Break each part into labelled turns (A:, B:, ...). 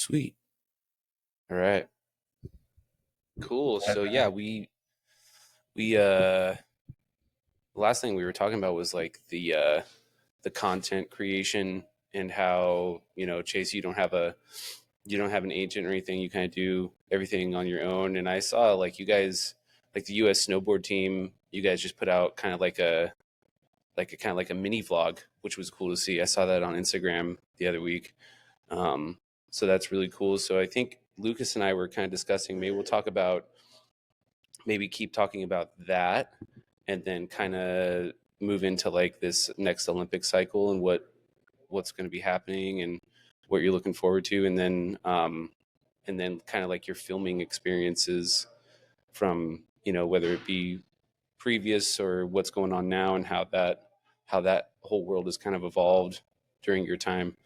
A: Sweet. All right. Cool. So yeah, we the last thing we were talking about was like the content creation and how, Chase, you don't have an agent or anything. You kind of do everything on your own. And I saw like you guys, like the US snowboard team, you guys just put out kind of like a mini vlog, which was cool to see. I saw that on Instagram the other week. Um, so that's really cool. So I think Lucas and I were kind of discussing, maybe we'll talk about, maybe keep talking about that, and then kind of move into like this next Olympic cycle and what's going to be happening and what you're looking forward to, and then kind of like your filming experiences from, whether it be previous or what's going on now, and how that whole world has kind of evolved during your time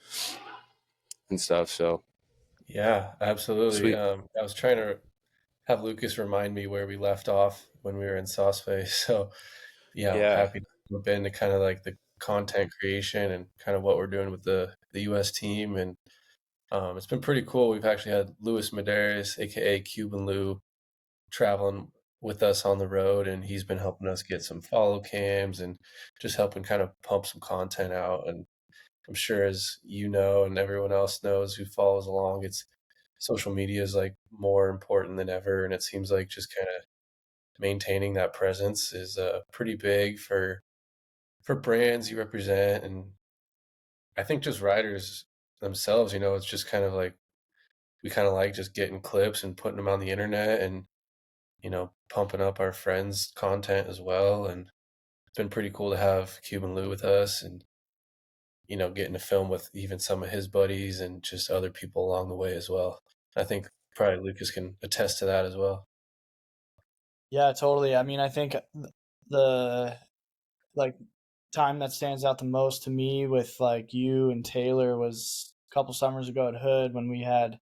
A: and stuff. So
B: Yeah, absolutely.
A: sweet.
B: I was trying to have Lucas remind me where we left off when we were in Sauce. So, yeah, I'm
A: Yeah.
B: happy to jump into kind of like the content creation and kind of what we're doing with the U.S. team. And it's been pretty cool. We've actually had Luis Medeiros, aka Cuban Lou, traveling with us on the road, and he's been helping us get some follow cams and just helping kind of pump some content out. And I'm sure, as you know, and everyone else knows who follows along, it's social media is like more important than ever, and it seems like just kind of maintaining that presence is pretty big for brands you represent, and I think just riders themselves. It's just kind of like we kind of like just getting clips and putting them on the internet, and pumping up our friends' content as well. And it's been pretty cool to have Cuban Lou with us, and getting to film with even some of his buddies and just other people along the way as well. I think probably Lucas can attest to that as well.
C: Yeah, totally. I mean, I think the like time that stands out the most to me with like you and Taylor was a couple summers ago at Hood when we had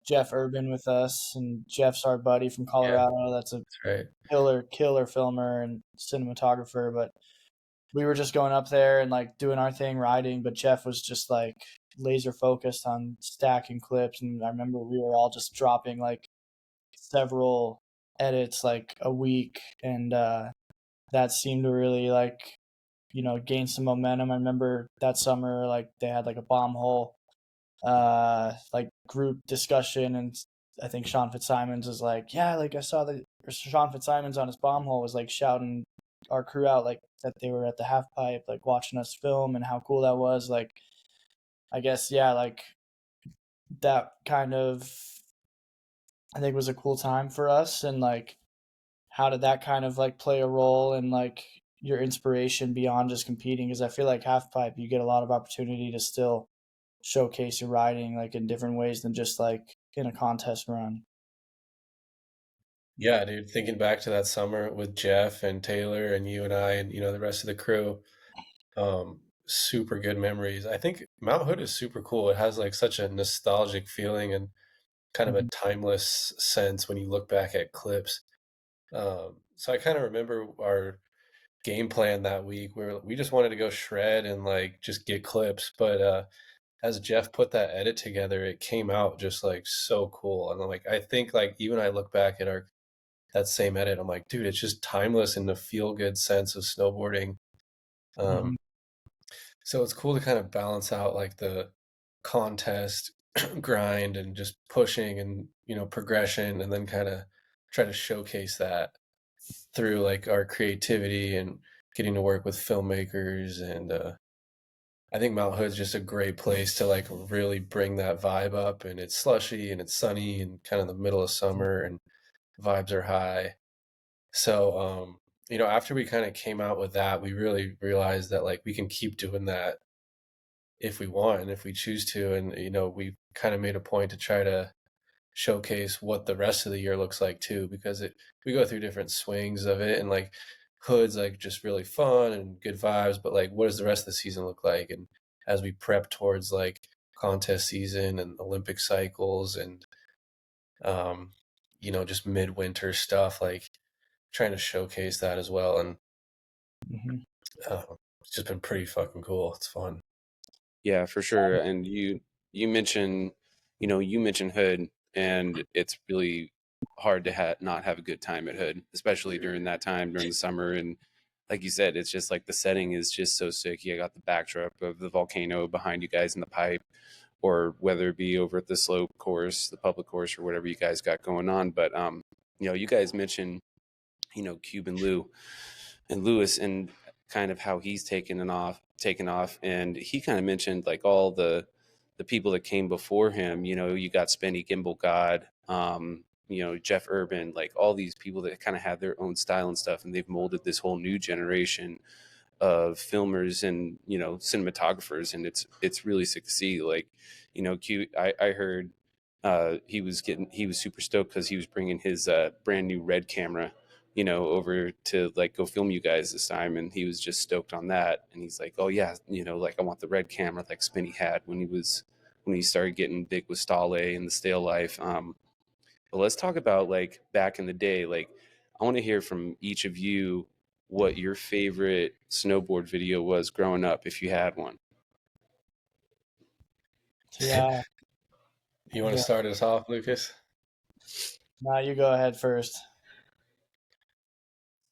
C: Jeff Urban with us, and Jeff's our buddy from
B: Yeah,
C: Colorado. That's a
B: that's right.
C: killer filmer and cinematographer. But we were just going up there and like doing our thing, riding. But Jeff was just like laser focused on stacking clips, and I remember we were all just dropping like several edits like a week, and that seemed to really like gain some momentum. I remember that summer like they had like a bomb hole like group discussion, and I think Sean Fitzsimons was like, yeah, like I saw that Sean Fitzsimons on his bomb hole was like shouting our crew out like that they were at the half pipe like watching us film and how cool that was. Like I guess yeah, like that kind of I think was a cool time for us. And like how did that kind of like play a role in like your inspiration beyond just competing? Because I feel like half pipe you get a lot of opportunity to still showcase your riding like in different ways than just like in a contest run.
B: Yeah, dude, thinking back to that summer with Jeff and Taylor and you and I and the rest of the crew, super good memories. I think Mount Hood is super cool. It has like such a nostalgic feeling and kind of a
C: Mm-hmm.
B: timeless sense when you look back at clips. So I kind of remember our game plan that week where we just wanted to go shred and like just get clips. But as Jeff put that edit together, it came out just like so cool. And I'm like, I think like even I look back at our that same edit, I'm like, dude, it's just timeless in the feel good sense of snowboarding.
C: Mm-hmm.
B: Um, so it's cool to kind of balance out like the contest grind and just pushing and progression, and then kind of try to showcase that through like our creativity and getting to work with filmmakers. And I think Mount Hood's just a great place to like really bring that vibe up, and it's slushy and it's sunny and kind of the middle of summer and vibes are high. So after we kind of came out with that, we really realized that like we can keep doing that if we want and if we choose to. And we kind of made a point to try to showcase what the rest of the year looks like too, because we go through different swings of it. And like Hood's like just really fun and good vibes, but like what does the rest of the season look like? And as we prep towards like contest season and Olympic cycles and just midwinter stuff, like trying to showcase that as well. And
C: Mm-hmm.
B: uh, it's just been pretty fucking cool. It's fun.
A: Yeah, for sure. And you mentioned you know, you mentioned Hood, and it's really hard to not have a good time at Hood, especially during that time during the summer. And like you said, it's just like the setting is just so sick. You got the backdrop of the volcano behind you guys in the pipe, or whether it be over at the slope course, the public course, or whatever you guys got going on. But you know, you guys mentioned, you know, Cuban Lou and Lewis, and kind of how he's taken off. And he kind of mentioned like all the people that came before him. You know, you got Spenny Gimbal God, you know, Jeff Urban, like all these people that kind of have their own style and stuff, and they've molded this whole new generation of filmers and, you know, cinematographers. And it's really sick to see. Like, you know, I heard he was super stoked because he was bringing his brand new red camera, you know, over to like go film you guys this time, and he was just stoked on that. And he's like, oh yeah, you know, like I want the red camera like Spinny had when he started getting big with Stale and the Stale Life. But let's talk about like back in the day. Like, I want to hear from each of you what your favorite snowboard video was growing up, if you had one.
C: Yeah.
B: You want to
C: Yeah.
B: start us off, Lucas?
C: Now you go ahead first.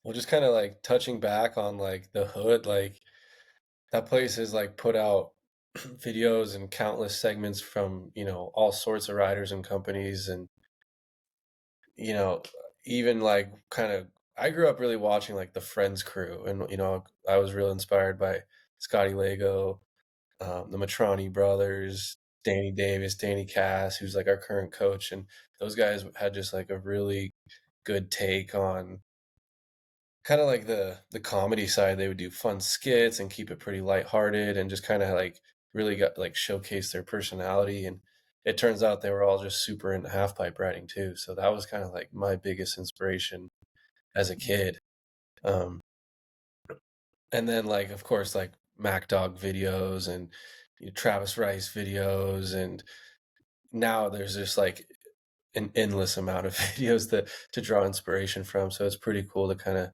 B: Well, just kind of like touching back on like the Hood, like that place has like put out videos and countless segments from, you know, all sorts of riders and companies. And, you know, even like kind of, I grew up really watching like the Friends crew, and, you know, I was real inspired by Scotty Lago, the Matroni brothers, Danny Davis, Danny Cass, who's like our current coach. And those guys had just like a really good take on kind of like the comedy side. They would do fun skits and keep it pretty lighthearted, and just kind of like really got like showcase their personality. And it turns out they were all just super into half pipe riding too. So that was kind of like my biggest inspiration as a kid. Um, and then like of course like Mac Dog videos and, you know, Travis Rice videos, and now there's just like an endless amount of videos to draw inspiration from. So it's pretty cool to kind of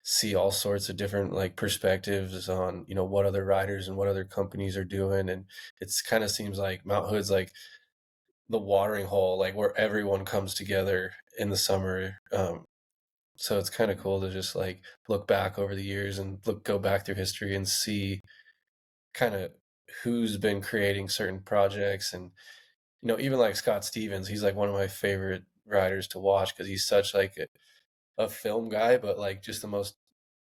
B: see all sorts of different like perspectives on, you know, what other riders and what other companies are doing. And it's kind of seems like Mount Hood's like the watering hole, like where everyone comes together in the summer. So it's kind of cool to just like look back over the years and go back through history and see kind of who's been creating certain projects. And, you know, even like Scott Stevens, he's like one of my favorite riders to watch because he's such like a film guy, but like just the most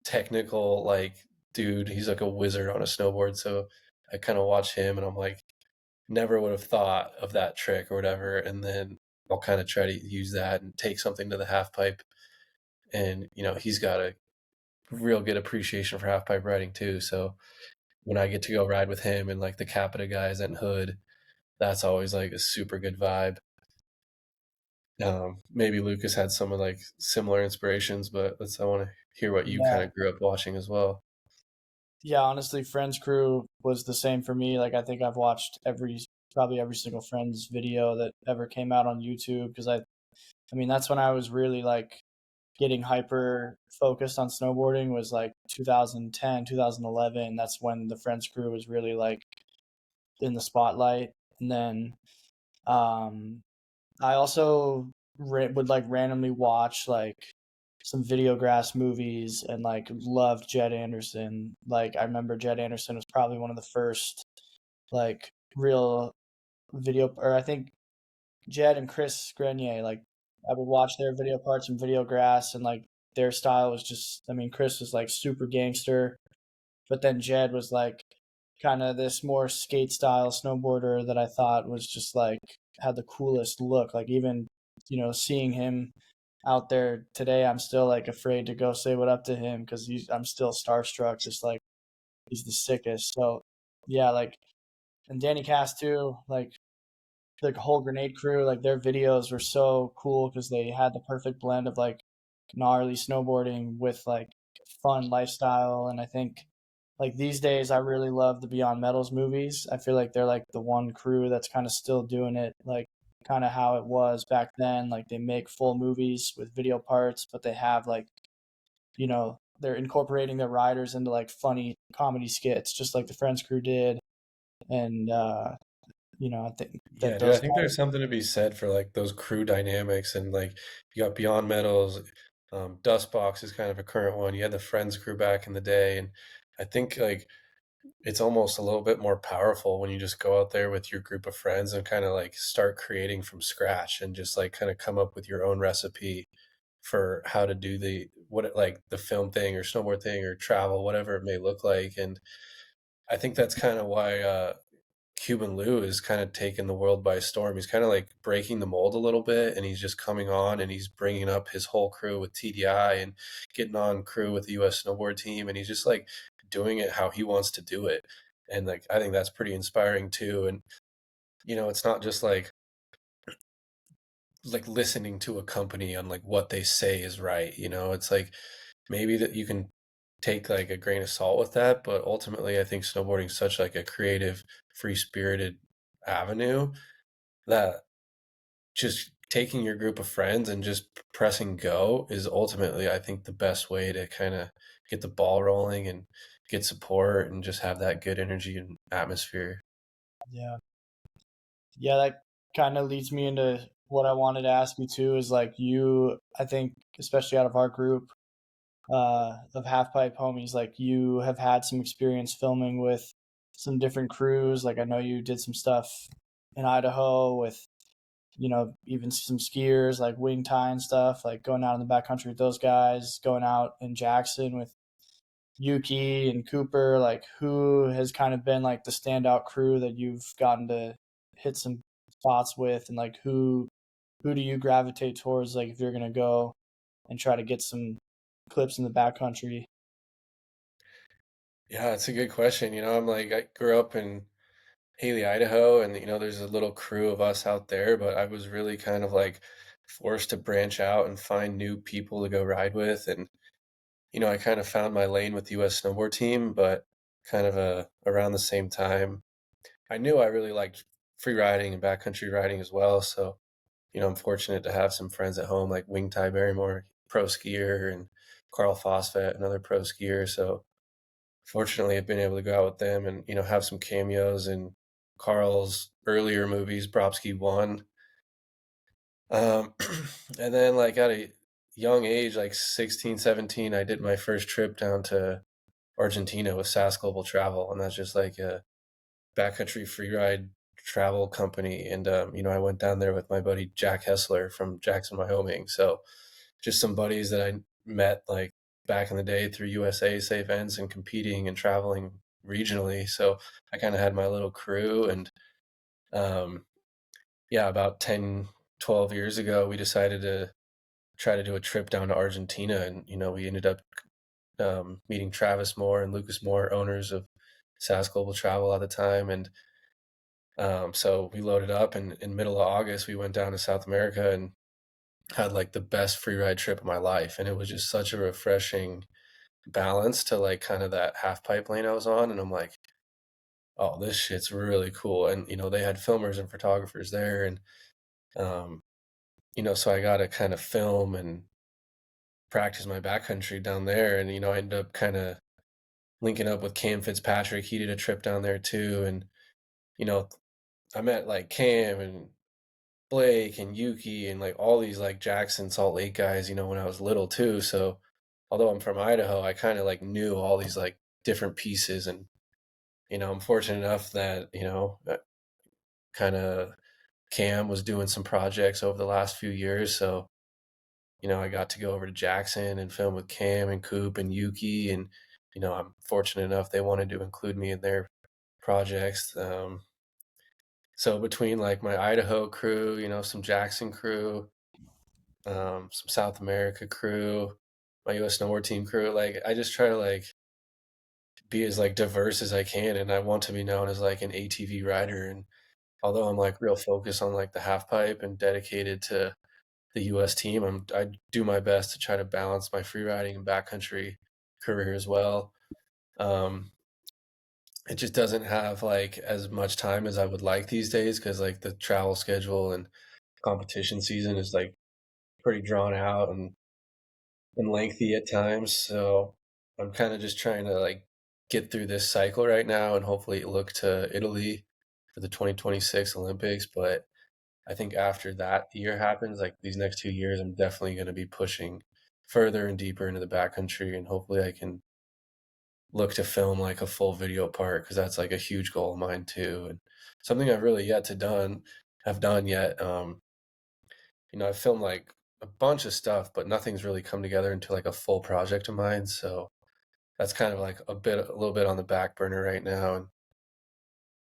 B: technical like dude. He's like a wizard on a snowboard. So I kind of watch him and I'm like, never would have thought of that trick or whatever. And then I'll kind of try to use that and take something to the half pipe. And, you know, he's got a real good appreciation for half pipe riding too. So when I get to go ride with him and like the Capita guys and Hood, that's always like a super good vibe. Maybe Lucas had some of like similar inspirations, but I want to hear what you
C: Yeah.
B: kind of grew up watching as well.
C: Yeah, honestly, Friends crew was the same for me. Like I think I've watched probably every single Friends video that ever came out on YouTube, because I mean that's when I was really like getting hyper focused on snowboarding, was like 2010, 2011. That's when the Friends crew was really like in the spotlight. And then I also would like randomly watch like some Videograss movies, and like loved Jed Anderson. Like I remember Jed Anderson was probably one of the first like real video, or I think Jed and Chris Grenier, like I would watch their video parts from Videograss, and like their style was just, I mean, Chris was like super gangster, but then Jed was like kind of this more skate style snowboarder that I thought was just like had the coolest look. Like even, you know, seeing him out there today, I'm still like afraid to go say what up to him because I'm still starstruck. Just like he's the sickest. So yeah, like, and Danny Cass too. Like the whole Grenade crew, like their videos were so cool because they had the perfect blend of like gnarly snowboarding with like fun lifestyle. And I think like these days I really love the Beyond Metals movies. I feel like they're like the one crew that's kind of still doing it like kind of how it was back then. Like they make full movies with video parts, but they have like, you know, they're incorporating their riders into like funny comedy skits just like the Friends crew did. And I think
B: Yeah,
C: that
B: dude, I
C: those
B: think
C: guys,
B: there's something to be said for like those crew dynamics and like you got Beyond Metals, Dustbox is kind of a current one. You had the Friends crew back in the day, and I think like it's almost a little bit more powerful when you just go out there with your group of friends and kind of like start creating from scratch and just like kind of come up with your own recipe for how to do like the film thing or snowboard thing or travel, whatever it may look like. And I think that's kind of why Cuban Lou is kind of taking the world by storm. He's kind of like breaking the mold a little bit, and he's just coming on and he's bringing up his whole crew with TDI and getting on crew with the U.S. snowboard team, and he's just like doing it how he wants to do it. And like I think that's pretty inspiring too. And it's not just like listening to a company on like what they say is right. It's like maybe that you can take like a grain of salt with that, but ultimately I think snowboarding is such like a creative, free-spirited avenue that just taking your group of friends and just pressing go is ultimately I think the best way to kind of get the ball rolling and get support and just have that good energy and atmosphere.
C: yeah, yeah, that kind of leads me into what I wanted to ask you too. Is like I think especially out of our group of half pipe homies, like you have had some experience filming with some different crews. Like I know you did some stuff in Idaho with even some skiers like wing tie and stuff, like going out in the backcountry with those guys, going out in Jackson with Yuki and Cooper. Like who has kind of been like the standout crew that you've gotten to hit some spots with, and like who do you gravitate towards, like if you're gonna go and try to get some clips in the backcountry?
B: Yeah, it's a good question. I'm like I grew up in Haley, Idaho, and there's a little crew of us out there, but I was really kind of like forced to branch out and find new people to go ride with. And I kind of found my lane with the US snowboard team, but kind of around the same time, I knew I really liked free riding and backcountry riding as well. So, I'm fortunate to have some friends at home like Wing Ty Barrymore, pro skier, and Carl Fosfet, another pro skier. So fortunately I've been able to go out with them and, have some cameos in Carl's earlier movies, Bropsky 1. Um, and then like at a young age, like 16, 17, I did my first trip down to Argentina with SAS Global Travel. And that's just like a backcountry freeride travel company. And, I went down there with my buddy Jack Hessler from Jackson, Wyoming. So just some buddies that I met like back in the day through USA safe ends and competing and traveling regionally. So I kind of had my little crew. And um, yeah, about 10, 12 years ago, we decided to try to do a trip down to Argentina. And, we ended up meeting Travis Moore and Lucas Moore, owners of SAS Global Travel at the time. And so we loaded up, and in middle of August, we went down to South America and had like the best free ride trip of my life. And it was just such a refreshing balance to like kind of that half pipe lane I was on. And I'm like, oh, this shit's really cool. And, they had filmers and photographers there. And, um, so I got to kind of film and practice my backcountry down there. And, I ended up kind of linking up with Cam Fitzpatrick. He did a trip down there too. And, you know, I met like Cam and Blake and Yuki and like all these like Jackson, Salt Lake guys, when I was little too. So although I'm from Idaho, I kind of like knew all these like different pieces. And, I'm fortunate enough that, kind of Cam was doing some projects over the last few years. So, I got to go over to Jackson and film with Cam and Coop and Yuki. And, I'm fortunate enough they wanted to include me in their projects. So between like my Idaho crew, some Jackson crew, some South America crew, my US snowboard team crew, like I just try to like be as like diverse as I can, and I want to be known as like an ATV rider. And although I'm like real focused on like the half pipe and dedicated to the US team, I do my best to try to balance my free riding and backcountry career as well. Um, it just doesn't have like as much time as I would like these days because like the travel schedule and competition season is like pretty drawn out and lengthy at times. So I'm kind of just trying to like get through this cycle right now and hopefully look to Italy for the 2026 Olympics. But I think after that year happens, like these next 2 years, I'm definitely going to be pushing further and deeper into the backcountry, and hopefully I can look to film like a full video part, because that's like a huge goal of mine too, and something I've really yet to have done yet. I've filmed like a bunch of stuff, but nothing's really come together into like a full project of mine. So that's kind of like a little bit on the back burner right now, and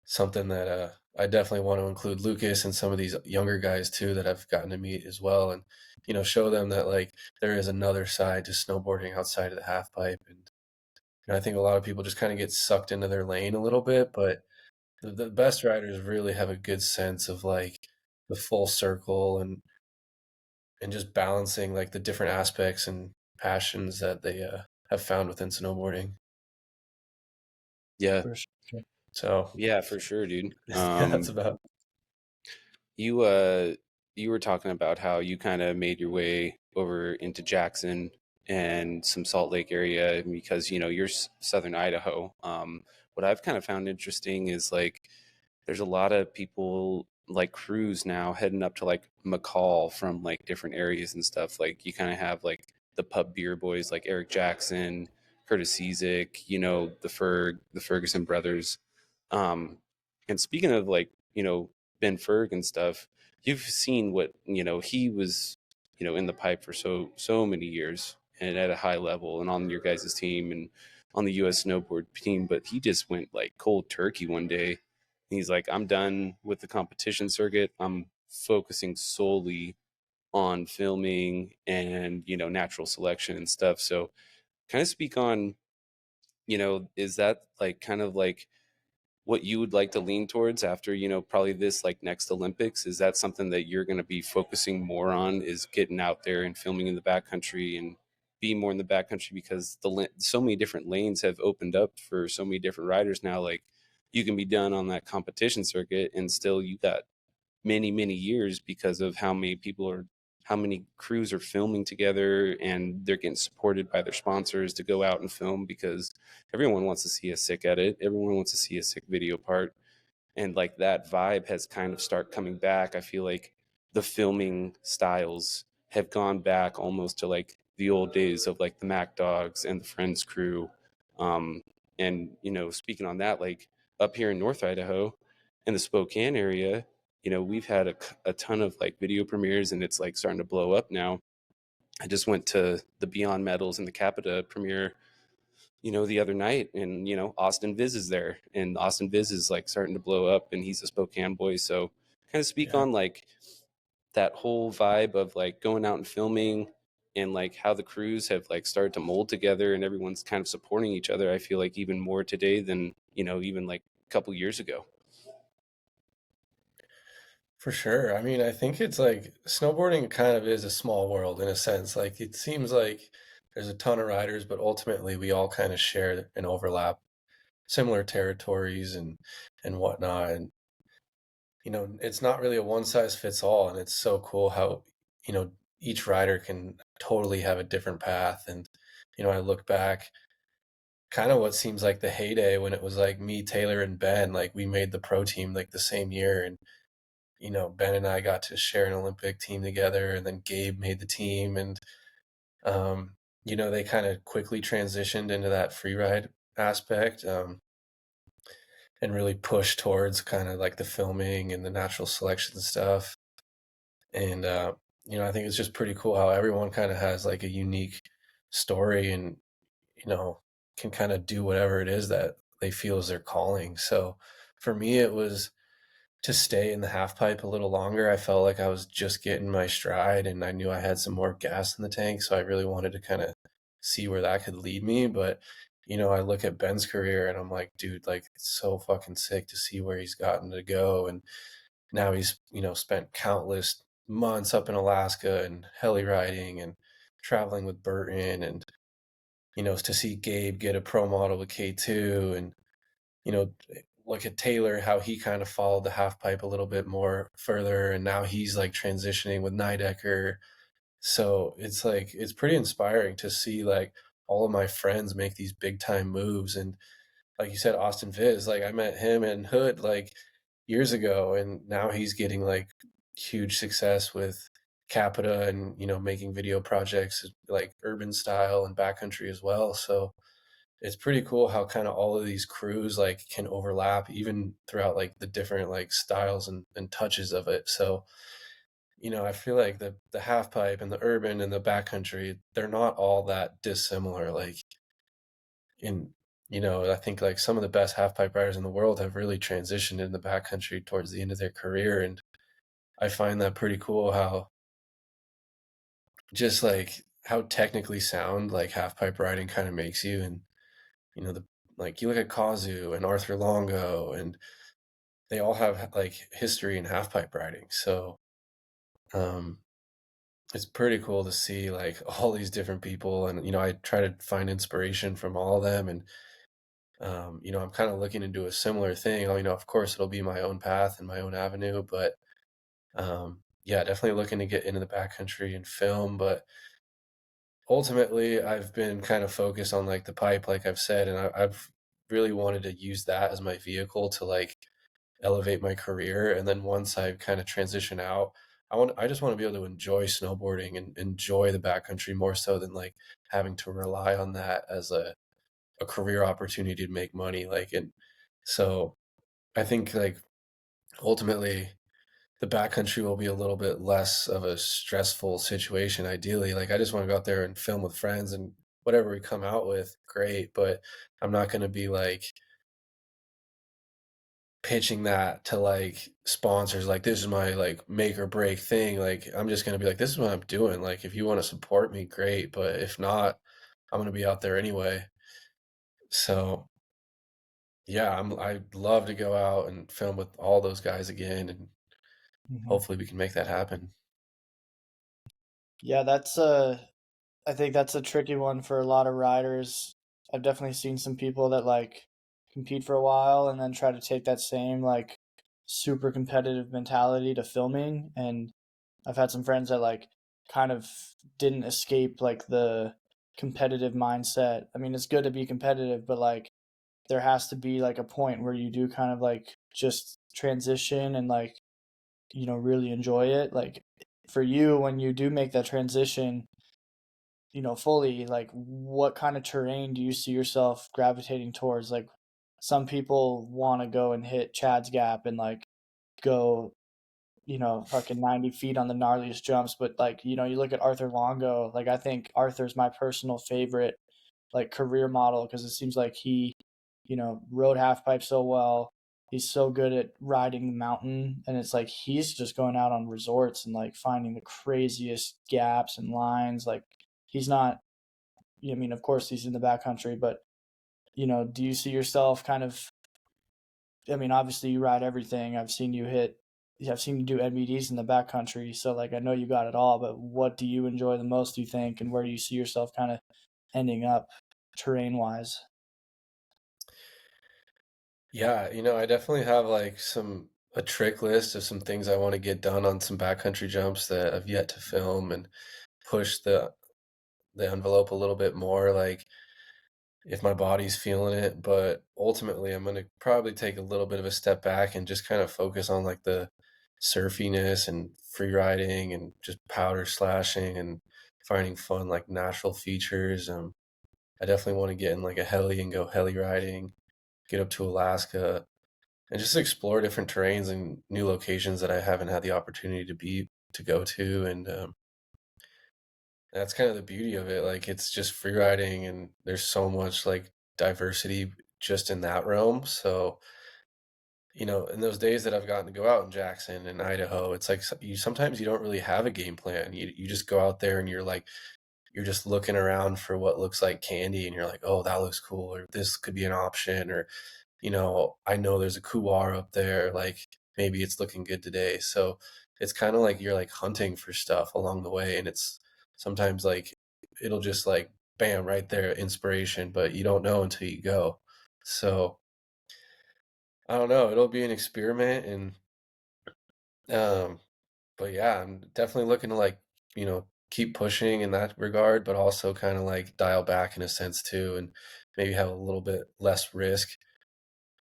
B: something that I definitely want to include Lucas and some of these younger guys too that I've gotten to meet as well, and show them that like there is another side to snowboarding outside of the half pipe. And I think a lot of people just kind of get sucked into their lane a little bit, but the best riders really have a good sense of like the full circle, and just balancing like the different aspects and passions that they have found within snowboarding.
A: Yeah.
C: For sure.
B: So
A: Yeah, for sure, dude.
B: yeah, that's about.
A: You were talking about how you kind of made your way over into Jackson and some Salt Lake area because you're Southern Idaho. What I've kind of found interesting is like there's a lot of people like crews now heading up to like McCall from like different areas and stuff. Like you kind of have like the pub beer boys like Eric Jackson, Curtis Cizik, the Ferguson brothers. And speaking of like, Ben Ferg and stuff, you've seen what, he was, in the pipe for so many years and at a high level and on your guys' team and on the US snowboard team, but he just went like cold turkey one day. He's like, I'm done with the competition circuit. I'm focusing solely on filming and, natural selection and stuff. So kind of speak on, is that like kind of like what you would like to lean towards after probably this like next Olympics? Is that something that you're going to be focusing more on, is getting out there and filming in the backcountry and be more in the backcountry, because so many different lanes have opened up for so many different riders now? Like you can be done on that competition circuit and still you got many years because of how many crews are filming together, and they're getting supported by their sponsors to go out and film, because everyone wants to see a sick edit, everyone wants to see a sick video part. And like that vibe has kind of start coming back. I feel like the filming styles have gone back almost to like the old days of like the Mac Dogs and the Friends crew. um and speaking on that, like up here in North Idaho in the Spokane area, we've had a ton of like video premieres, and it's like starting to blow up now. I just went to the Beyond Metals and the Capita premiere, the other night, and Austin Viz is there, and Austin Viz is like starting to blow up, and he's a Spokane boy. So kind of speak
B: Yeah.
A: on like that whole vibe of like going out and filming, and like how the crews have like started to mold together and everyone's kind of supporting each other. I feel like even more today than even like a couple years ago.
B: For sure. I mean, I think it's like snowboarding kind of is a small world in a sense. Like it seems like there's a ton of riders, but ultimately we all kind of share and overlap similar territories and whatnot. And it's not really a one size fits all. And it's so cool how, each rider can totally have a different path. And, I look back kind of what seems like the heyday when it was like me, Taylor, and Ben, like we made the pro team like the same year. And Ben and I got to share an Olympic team together, and then Gabe made the team, and they kind of quickly transitioned into that free ride aspect, and really pushed towards kind of like the filming and the natural selection stuff. And I think it's just pretty cool how everyone kind of has like a unique story, and can kind of do whatever it is that they feel is their calling. So for me, it was to stay in the half pipe a little longer. I felt like I was just getting my stride, and I knew I had some more gas in the tank. So I really wanted to kind of see where that could lead me. But, I look at Ben's career and I'm like, dude, like it's so fucking sick to see where he's gotten to go. And now he's, spent countless months up in Alaska and heli riding and traveling with Burton, and, to see Gabe get a pro model with K2, and, look at Taylor, how he kind of followed the half pipe a little bit more further, and now he's like transitioning with Nidecker. So it's like it's pretty inspiring to see like all of my friends make these big time moves. And like you said, Austin Viz, like I met him in Hood like years ago, and now he's getting like huge success with Capita and making video projects like urban style and backcountry as well. So it's pretty cool how kind of all of these crews like can overlap even throughout like the different like styles and touches of it. So I feel like the half pipe and the urban and the backcountry, they're not all that dissimilar. Like in I think like some of the best half pipe riders in the world have really transitioned in the backcountry towards the end of their career, and I find that pretty cool how just like how technically sound like half pipe riding kind of makes you. And the like you look at Kazu and Arthur Longo, and they all have like history in half pipe riding. So um it's pretty cool to see like all these different people, and I try to find inspiration from all of them. And I'm kind of looking into a similar thing. Of course it'll be my own path and my own avenue, but yeah, definitely looking to get into the backcountry and film. But ultimately I've been kind of focused on like the pipe, like I've said, and I've really wanted to use that as my vehicle to like elevate my career. And then once I kind of transition out, I just want to be able to enjoy snowboarding and enjoy the backcountry more so than like having to rely on that as a career opportunity to make money. Like, and so I think like ultimately the backcountry will be a little bit less of a stressful situation. Ideally, like I just want to go out there and film with friends, and whatever we come out with, great. But I'm not going to be like pitching that to like sponsors like this is my like make or break thing. Like I'm just going to be like, this is what I'm doing. Like if you want to support me, great, but if not, I'm going to be out there anyway. So yeah, I'd love to go out and film with all those guys again, and hopefully we can make that happen.
C: Yeah, I think that's a tricky one for a lot of riders. I've definitely seen some people that like compete for a while and then try to take that same like super competitive mentality to filming. And I've had some friends that like kind of didn't escape like the competitive mindset. I mean, it's good to be competitive, but like there has to be like a point where you do kind of like just transition and like, really enjoy it. Like for you, when you do make that transition, fully, like what kind of terrain do you see yourself gravitating towards? Like some people want to go and hit Chad's Gap and like go, fucking 90 feet on the gnarliest jumps. But like, you look at Arthur Longo, like I think Arthur's my personal favorite like career model because it seems like he, rode half pipe so well. He's so good at riding the mountain, and it's like he's just going out on resorts and like finding the craziest gaps and lines. Like he's not. I mean, of course, he's in the backcountry, but do you see yourself kind of? I mean, obviously, you ride everything. I've seen you hit. I've seen you do NBDs in the backcountry, so like I know you got it all. But what do you enjoy the most? Do you think, and where do you see yourself kind of ending up terrain wise?
B: Yeah, I definitely have like a trick list of some things I want to get done on some backcountry jumps that I've yet to film and push the envelope a little bit more, like if my body's feeling it. But ultimately I'm gonna probably take a little bit of a step back and just kind of focus on like the surfiness and free riding and just powder slashing and finding fun like natural features. I definitely want to get in like a heli and go heli riding, get up to Alaska, and just explore different terrains and new locations that I haven't had the opportunity to go to. And that's kind of the beauty of it. Like it's just free riding, and there's so much like diversity just in that realm. So in those days that I've gotten to go out in Jackson and Idaho, it's like you sometimes you don't really have a game plan. You just go out there and you're just looking around for what looks like candy, and you're like, oh, that looks cool, or this could be an option, or I know there's a couloir up there, like maybe it's looking good today. So it's kind of like you're like hunting for stuff along the way, and it's sometimes like it'll just like bam right there, inspiration, but you don't know until you go. So I don't know, it'll be an experiment. And um but yeah, I'm definitely looking to like, keep pushing in that regard, but also kind of like dial back in a sense too, and maybe have a little bit less risk.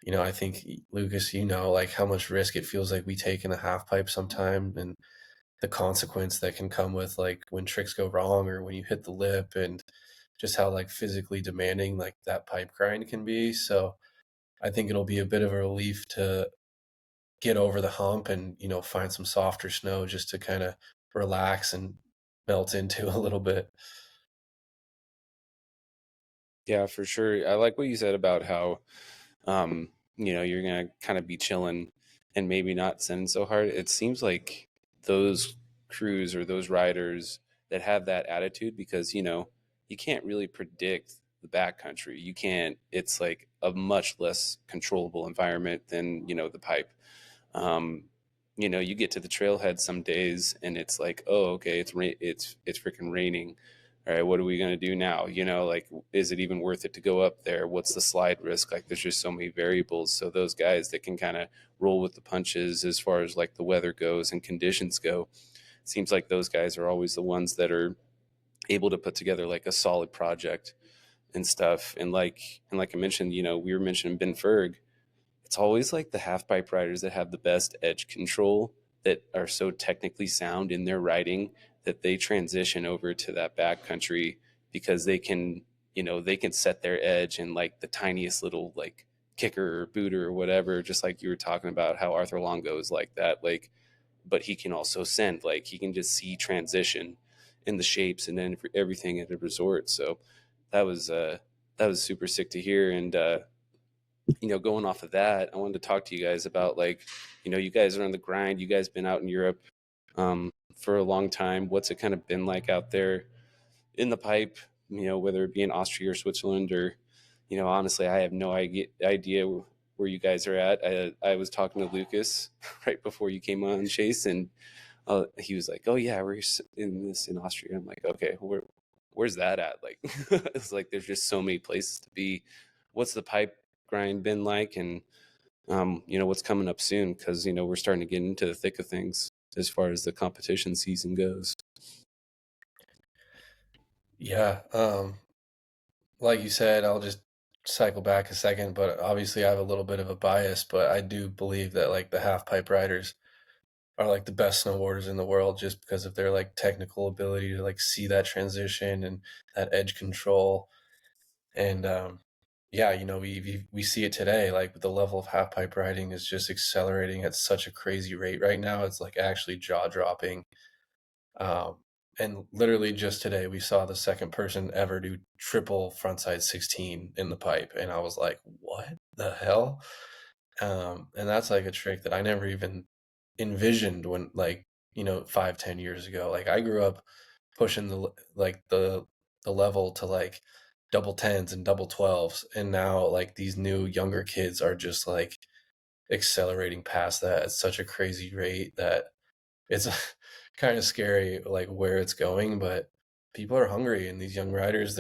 B: I think Lucas, like how much risk it feels like we take in the half pipe sometime, and the consequence that can come with like when tricks go wrong or when you hit the lip, and just how like physically demanding like that pipe grind can be. So I think it'll be a bit of a relief to get over the hump and, find some softer snow just to kind of relax and melt into a little bit.
A: Yeah, for sure. I like what you said about how, you're gonna kind of be chilling and maybe not send so hard. It seems like those crews or those riders that have that attitude, because you can't really predict the backcountry. You can't. It's like a much less controllable environment than the pipe. Um, you get to the trailhead some days and it's like, oh, okay, it's freaking raining. All right, what are we gonna do now? Like, is it even worth it to go up there? What's the slide risk? Like, there's just so many variables. So those guys that can kind of roll with the punches as far as like the weather goes and conditions go, seems like those guys are always the ones that are able to put together like a solid project and stuff. And like I mentioned, we were mentioning Ben Ferg. It's always like the half pipe riders that have the best edge control, that are so technically sound in their riding, that they transition over to that backcountry, because they can set their edge in like the tiniest little like kicker or booter or whatever, just like you were talking about how Arthur Longo is like that. Like, but he can also send, like he can just see transition in the shapes and then everything at a resort. So that was super sick to hear. And going off of that, I wanted to talk to you guys about, like, you guys are on the grind. You guys been out in Europe for a long time. What's it kind of been like out there in the pipe? Whether it be in Austria or Switzerland, or honestly, I have no idea where you guys are at. I was talking to Lucas right before you came on, Chase, and he was like, "Oh yeah, we're in Austria." I'm like, "Okay, where's that at?" Like, it's like there's just so many places to be. What's the pipe grind been like, and what's coming up soon? Because we're starting to get into the thick of things as far as the competition season goes.
B: Yeah. Like you said, I'll just cycle back a second, but obviously I have a little bit of a bias, but I do believe that like the half pipe riders are like the best snowboarders in the world, just because of their like technical ability to like see that transition and that edge control. And yeah, we see it today, like with the level of half pipe riding is just accelerating at such a crazy rate right now. It's like actually jaw dropping. Um, and literally just today, we saw the second person ever do triple frontside 16 in the pipe. And I was like, what the hell? And that's like a trick that I never even envisioned when, like, 5-10 years ago. Like I grew up pushing the level to like double tens and double 12s. And now like these new younger kids are just like accelerating past that at such a crazy rate that it's kind of scary, like where it's going. But people are hungry, and these young riders,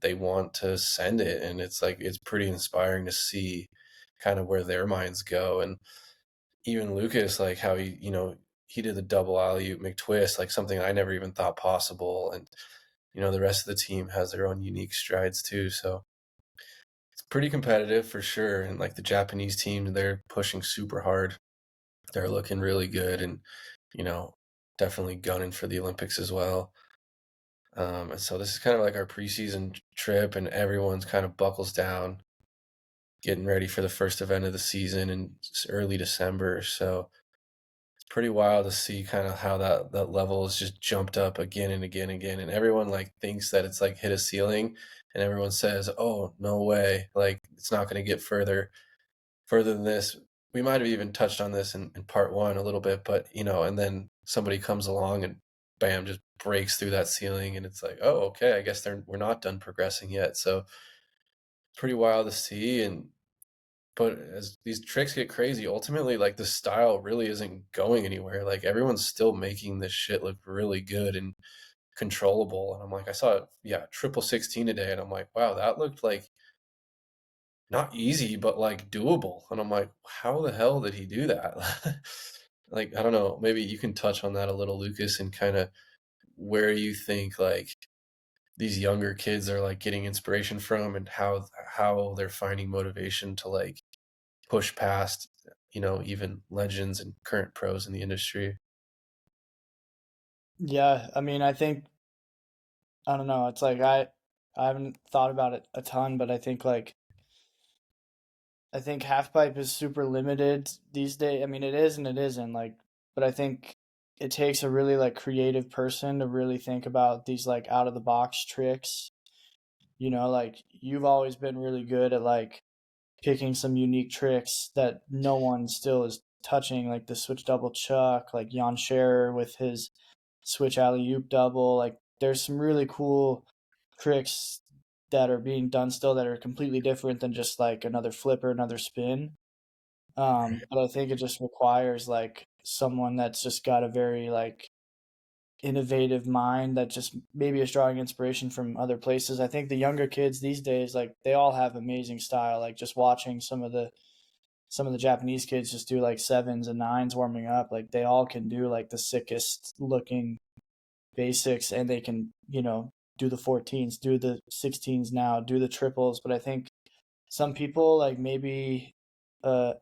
B: they want to send it, and it's like it's pretty inspiring to see kind of where their minds go. And even Lucas, like how he did the double alley oop McTwist, like something I never even thought possible. And the rest of the team has their own unique strides too. So it's pretty competitive for sure. And like the Japanese team, they're pushing super hard. They're looking really good, and you know, definitely gunning for the Olympics as well. And so this is kind of like our preseason trip, and everyone's kind of buckles down, getting ready for the first event of the season in early December. So it's pretty wild to see kind of how that level has just jumped up again and again and again. And everyone like thinks that it's like hit a ceiling, and everyone says, "Oh, no way! Like it's not going to get further than this." We might have even touched on this in part one a little bit, but and then somebody comes along and bam, just breaks through that ceiling, and it's like, oh, okay, I guess we're not done progressing yet. So pretty wild to see. And but as these tricks get crazy, ultimately, like the style really isn't going anywhere. Like everyone's still making this shit look really good and controllable. And I'm like, I saw, yeah, triple 16 today, and I'm like, wow, that looked like not easy, but like doable. And I'm like, how the hell did he do that? Like, I don't know. Maybe you can touch on that a little, Lucas, and kind of where you think like these younger kids are like getting inspiration from, and how they're finding motivation to like push past, even legends and current pros in the industry.
C: Yeah, I mean, I think I don't know. It's like I haven't thought about it a ton, but I think half pipe is super limited these days. I mean, it is and it isn't like, but I think it takes a really like creative person to really think about these like out of the box tricks. Like you've always been really good at like picking some unique tricks that no one still is touching, like the switch double chuck, like Jan Scherer with his switch alley oop double. Like there's some really cool tricks that are being done still that are completely different than just like another flip or another spin. But I think it just requires like someone that's just got a very like innovative mind that just maybe is drawing inspiration from other places. I think the younger kids these days, like they all have amazing style. Like just watching some of the Japanese kids just do like sevens and nines warming up. Like they all can do like the sickest looking basics, and they can, do the 14s, do the 16s now, do the triples. But I think some people like maybe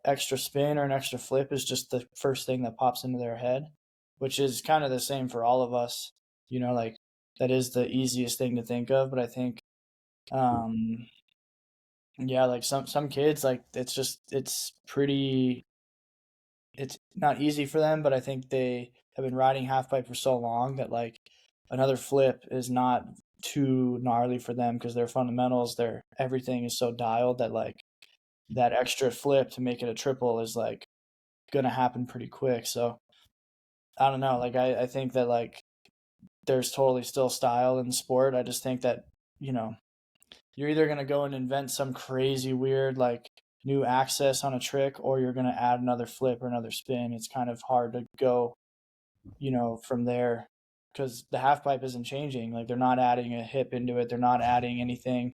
C: extra spin or an extra flip is just the first thing that pops into their head, which is kind of the same for all of us. Like that is the easiest thing to think of. But I think, um, yeah, like some kids, like it's not easy for them, but I think they have been riding half pipe for so long that like another flip is not too gnarly for them because their fundamentals, their everything is so dialed that like that extra flip to make it a triple is like gonna happen pretty quick. So I don't know. Like I think that like there's totally still style in the sport. I just think that, you know, you're either gonna go and invent some crazy weird like new access on a trick, or you're gonna add another flip or another spin. It's kind of hard to go, from there because the half pipe isn't changing. Like they're not adding a hip into it. They're not adding anything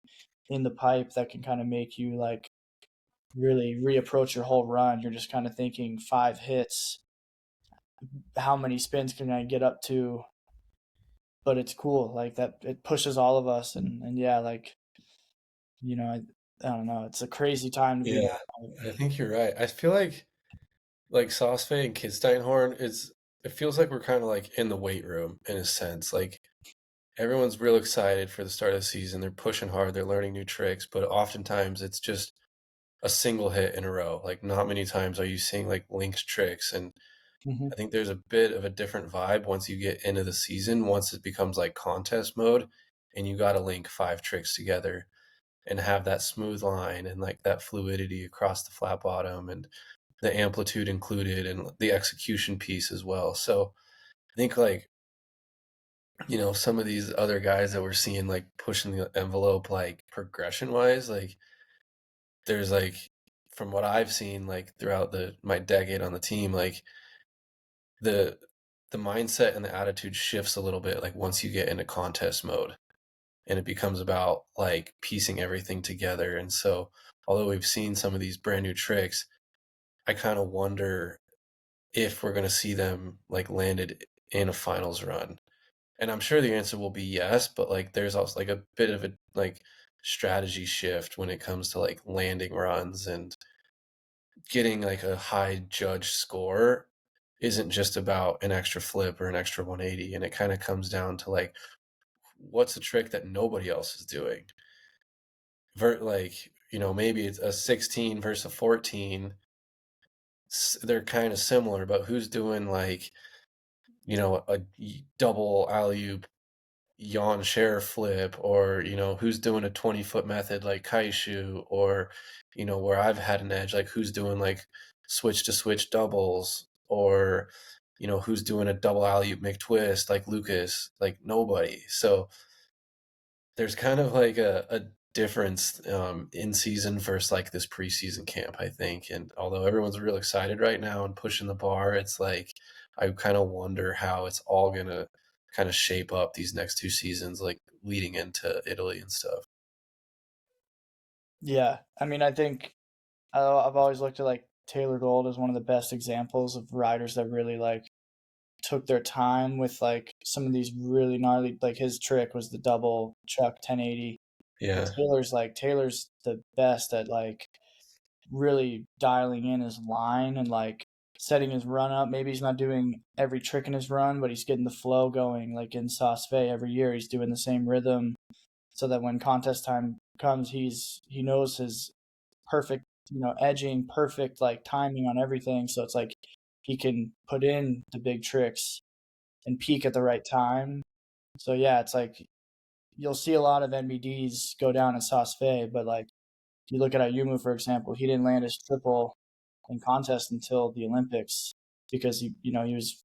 C: in the pipe that can kind of make you like really reapproach your whole run. You're just kind of thinking 5 hits. How many spins can I get up to? But it's cool. Like that, it pushes all of us. And yeah, like, I don't know. It's a crazy time to be in
B: Yeah,
C: that.
B: I think you're right. I feel like Sosfe and Kidsteinhorn it feels like we're kind of like in the weight room in a sense. Like everyone's real excited for the start of the season. They're pushing hard, they're learning new tricks, but oftentimes it's just a single hit in a row. Like not many times are you seeing like linked tricks. And
C: Mm-hmm.
B: I think there's a bit of a different vibe once you get into the season, once it becomes like contest mode and you got to link 5 tricks together and have that smooth line and like that fluidity across the flat bottom and the amplitude included and the execution piece as well. So I think like, some of these other guys that we're seeing like pushing the envelope like progression wise, like there's like from what I've seen like throughout my decade on the team, like the the mindset and the attitude shifts a little bit like once you get into contest mode and it becomes about like piecing everything together. And so although we've seen some of these brand new tricks, I kind of wonder if we're going to see them like landed in a finals run. And I'm sure the answer will be yes, but like there's also like a bit of a like strategy shift when it comes to like landing runs, and getting like a high judge score isn't just about an extra flip or an extra 180, and it kind of comes down to like what's a trick that nobody else is doing. Like, maybe it's a 16 versus a 14. They're kind of similar, but who's doing like, a double alley-oop yawn share flip, or who's doing a 20-foot method like Kaishu, or where I've had an edge, like who's doing like switch to switch doubles, or who's doing a double alley-oop McTwist like Lucas. Like nobody. So there's kind of like a difference in season versus like this preseason camp, I think. And although everyone's real excited right now and pushing the bar, it's like I kind of wonder how it's all gonna kind of shape up these next 2 seasons, like leading into Italy and stuff.
C: Yeah. I mean, I think I've always looked at like Taylor Gold as one of the best examples of riders that really like took their time with like some of these really gnarly, like his trick was the double chuck 1080. But
B: Yeah.
C: Taylor's the best at like really dialing in his line and like setting his run up. Maybe he's not doing every trick in his run, but he's getting the flow going. Like in SOSFE every year, he's doing the same rhythm, so that when contest time comes, he knows his perfect, edging, perfect like timing on everything. So it's like he can put in the big tricks and peak at the right time. So yeah, it's like you'll see a lot of NBDs go down in SOSFE, but like if you look at Ayumu, for example, he didn't land his triple in contest until the Olympics because he was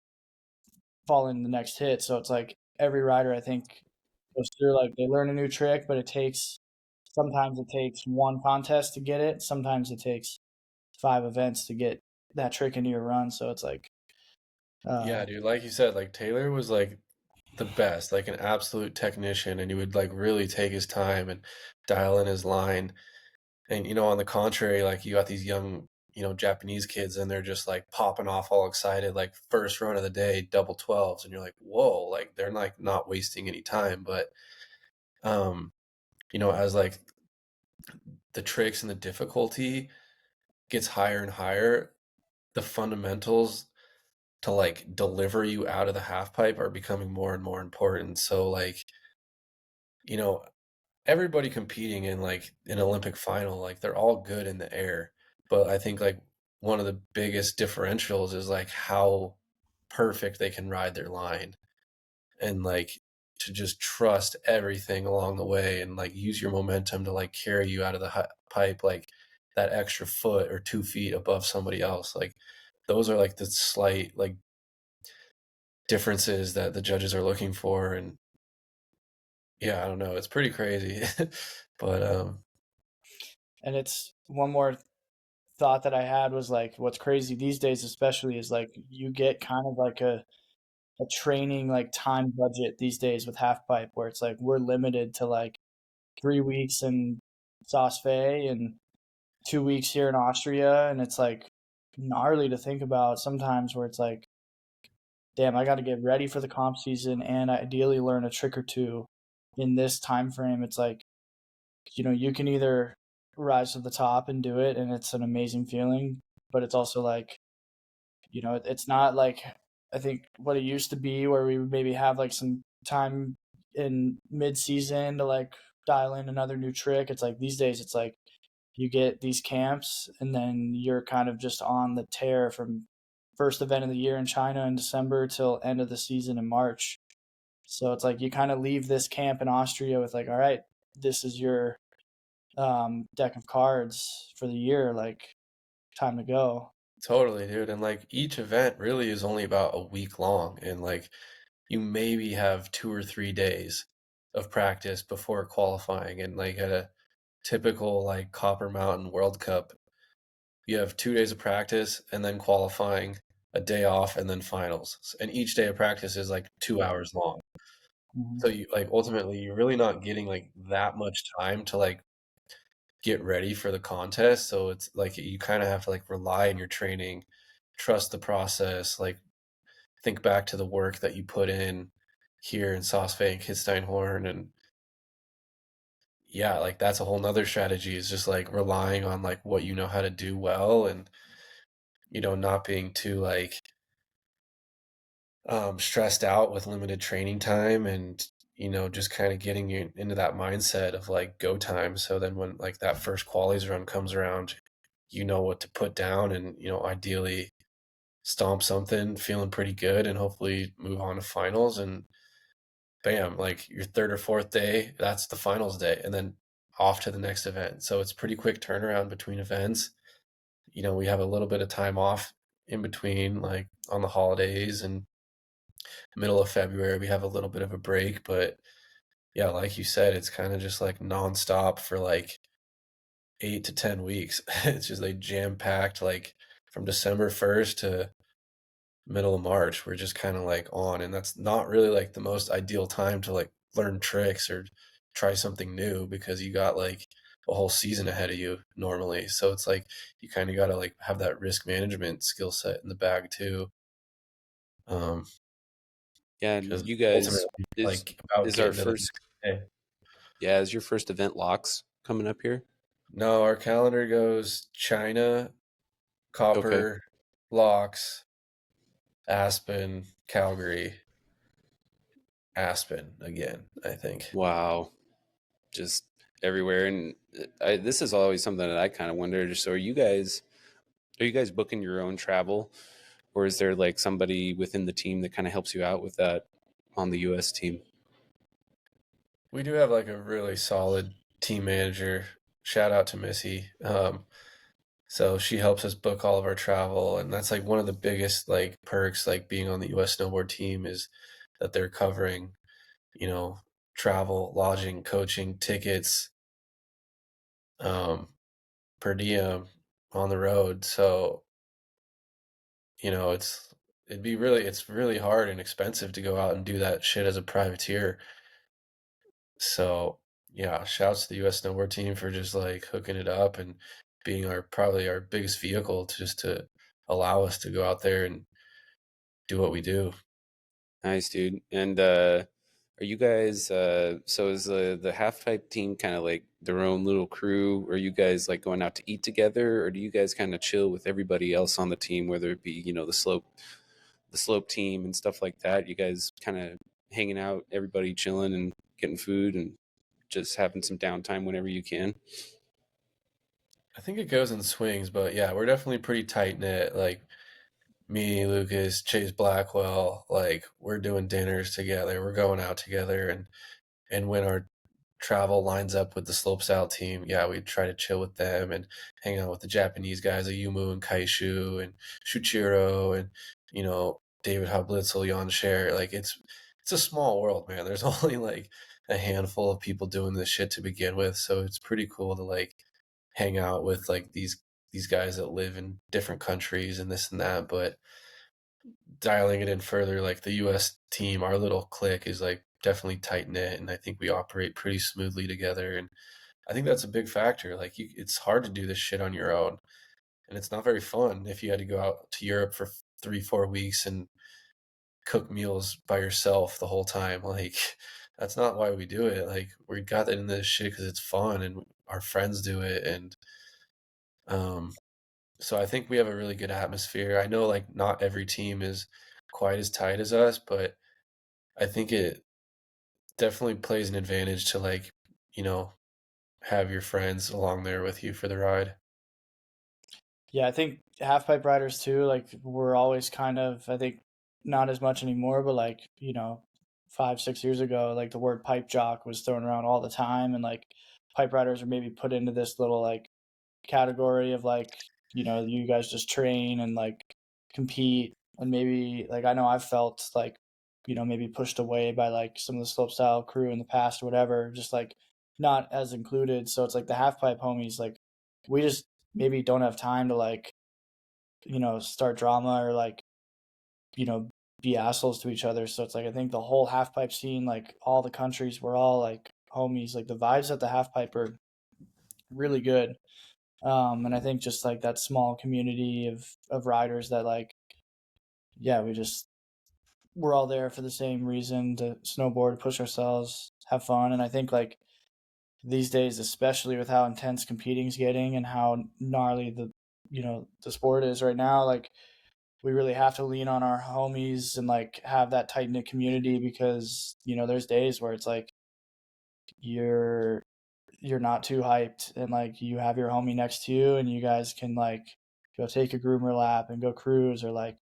C: following the next hit. So it's like every rider I think goes through, like they learn a new trick, but sometimes it takes one contest to get it. Sometimes it takes 5 events to get that trick into your run. So it's like,
B: Yeah, dude, like you said, like Taylor was like the best, like an absolute technician, and he would like really take his time and dial in his line. And on the contrary, like you got these young, Japanese kids, and they're just like popping off all excited, like first run of the day, double 12s, and you're like, whoa, like they're like not wasting any time. But as like the tricks and the difficulty gets higher and higher, the fundamentals to like deliver you out of the half pipe are becoming more and more important. So like, you know, everybody competing in like an Olympic final, like they're all good in the air. But I think like one of the biggest differentials is like how perfect they can ride their line, and like to just trust everything along the way and like use your momentum to like carry you out of the pipe, like that extra foot or 2 feet above somebody else. Like those are like the slight like differences that the judges are looking for. And yeah, I don't know, it's pretty crazy. But
C: and it's one more thought that I had was like, what's crazy these days, especially, is like you get kind of like a training like time budget these days with half pipe, where it's like we're limited to like 3 weeks in SOSFE and 2 weeks here in Austria, and it's like gnarly to think about sometimes, where it's like, damn, I got to get ready for the comp season and ideally learn a trick or two in this time frame. It's like, you can either rise to the top and do it, and it's an amazing feeling, but it's also like, it's not like I think what it used to be, where we would maybe have like some time in mid-season to like dial in another new trick. It's like these days, it's like you get these camps, and then you're kind of just on the tear from first event of the year in China in December till end of the season in March. So it's like you kind of leave this camp in Austria with like, all right, this is your deck of cards for the year. Like, time to go.
B: totally, dude. And like each event really is only about a week long, and like you maybe have 2 or 3 days of practice before qualifying. And like at a typical like Copper Mountain World Cup, you have 2 days of practice and then qualifying, a day off, and then finals. And each day of practice is like 2 hours long.
C: Mm-hmm.
B: So you like ultimately you're really not getting like that much time to like get ready for the contest. So it's like you kind of have to like rely on your training, trust the process, like think back to the work that you put in here in SOSFE and Kitzsteinhorn. And yeah, like that's a whole nother strategy, is just like relying on like what you know how to do well, and not being too like stressed out with limited training time, and just kind of getting you into that mindset of like go time. So then when like that first qualies run comes around, you know what to put down, and ideally stomp something feeling pretty good, and hopefully move on to finals. And bam, like your third or fourth day, that's the finals day, and then off to the next event. So it's pretty quick turnaround between events. We have a little bit of time off in between, like on the holidays, and middle of February we have a little bit of a break. But yeah, like you said, it's kind of just like nonstop for like 8 to 10 weeks. It's just like jam packed, like from December 1st to middle of March. We're just kind of like on, and that's not really like the most ideal time to like learn tricks or try something new, because you got like a whole season ahead of you normally. So it's like you kind of got to like have that risk management skill set in the bag too. Um,
A: Yeah, and
B: because
A: you guys
B: ultimately,
A: is
B: like about
A: is our
B: getting to the
A: first
B: next day.
A: yeah, is your first event locks coming up here?
B: No, our calendar goes China,
A: Okay.
B: Copper, Locks, Aspen, Calgary, Aspen again, I think.
A: Wow. Just everywhere. And this is always something that I kind of wondered. So are you guys booking your own travel, or is there like somebody within the team that kind of helps you out with that on the US team?
B: We do have like a really solid team manager. Shout out to Missy. So she helps us book all of our travel, and that's like one of the biggest like perks like being on the US snowboard team is that they're covering, you know, travel, lodging, coaching, tickets, um, per diem on the road. So, it's really hard and expensive to go out and do that shit as a privateer. So yeah, shouts to the US snowboard team for just like hooking it up and being probably our biggest vehicle to allow us to go out there and do what we do.
A: Nice, dude. And are you guys so is the half pipe team kind of like their own little crew? Are you guys like going out to eat together, or do you guys kind of chill with everybody else on the team, whether it be, the slope team and stuff like that? You guys kind of hanging out, everybody chilling and getting food and just having some downtime whenever you can?
B: I think it goes in swings, but yeah, we're definitely pretty tight knit. Like me, Lucas, Chase Blackwell, like we're doing dinners together. We're going out together, and when our travel lines up with the slopestyle team, yeah, we try to chill with them and hang out with the Japanese guys, like Yumu and Kaishu and Shuchiro and David Hablitzel, Jan Scher. Like it's a small world, man. There's only like a handful of people doing this shit to begin with, so it's pretty cool to like hang out with like these guys that live in different countries and this and that. But dialing it in further, like the US team, our little clique is like definitely tight knit, and I think we operate pretty smoothly together. And I think that's a big factor. Like it's hard to do this shit on your own, and it's not very fun if you had to go out to Europe for 3-4 weeks and cook meals by yourself the whole time. Like that's not why we do it. Like we got into this shit because it's fun and our friends do it, and um, so I think we have a really good atmosphere. I know like not every team is quite as tight as us, but I think it definitely plays an advantage to like, you know, have your friends along there with you for the ride.
C: Yeah, I think half pipe riders too, like we're always kind of, I think not as much anymore, but like, 5, 6 years ago, like the word pipe jock was thrown around all the time, and like pipe riders are maybe put into this little like category of like, you guys just train and like compete, and maybe like I know I've felt like, maybe pushed away by like some of the slopestyle crew in the past or whatever, just like not as included. So it's like the half pipe homies, like we just maybe don't have time to like, start drama or like, you know, be assholes to each other. So it's like I think the whole half pipe scene, like all the countries, we're all like homies. Like the vibes at the half pipe are really good. And I think just like that small community of riders that like, yeah, we're all there for the same reason, to snowboard, push ourselves, have fun. And I think like these days, especially with how intense competing's getting and how gnarly the sport is right now, like we really have to lean on our homies and like have that tight knit community, because there's days where it's like you're you're not too hyped and like you have your homie next to you and you guys can like go take a groomer lap and go cruise, or like